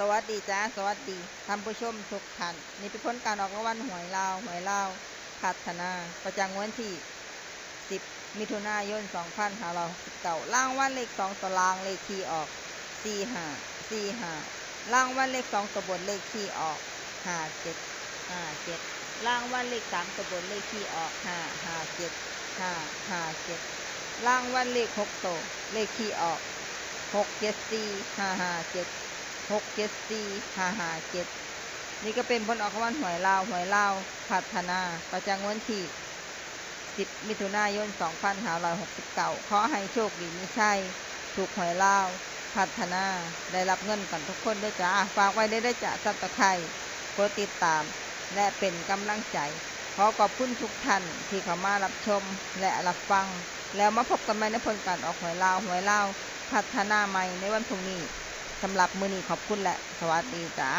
สวัสดีจ้าสวัสดีท่านผู้ชมทุกท่านนี่เป็นผลการออกรางวัลหวยลาวพัฒนาประจำวันที่10มิถุนายน2569รางวัลเลข2ตัวล่างเลขที่ออก4545รางวัลเลข2ตัวบนเลขที่ออก5757รางวัลเลข3ตัวบนเลขที่ออก557557รางวัลเลข6ตัวเลขที่ออก674557674557นี่ก็เป็นผลออกรางวัลหวยลาวพัฒนาประจำวันที่10มิถุนายน2569ขอให้โชคดีมีชัยถูกหวยลาวพัฒนาได้รับเงินกันทุกคนด้วยจ้าฝากไว้ได้จ้าซับสไครบ์กดติดตามและเป็นกำลังใจขอขอบคุณทุกท่านที่เข้ามารับชมและรับฟังแล้วมาพบกันใหม่ในผลการออกหวยลาวพัฒนาใหม่ในวันพรุ่งนี้สำหรับมื้อนี้ขอบคุณและสวัสดีจ้า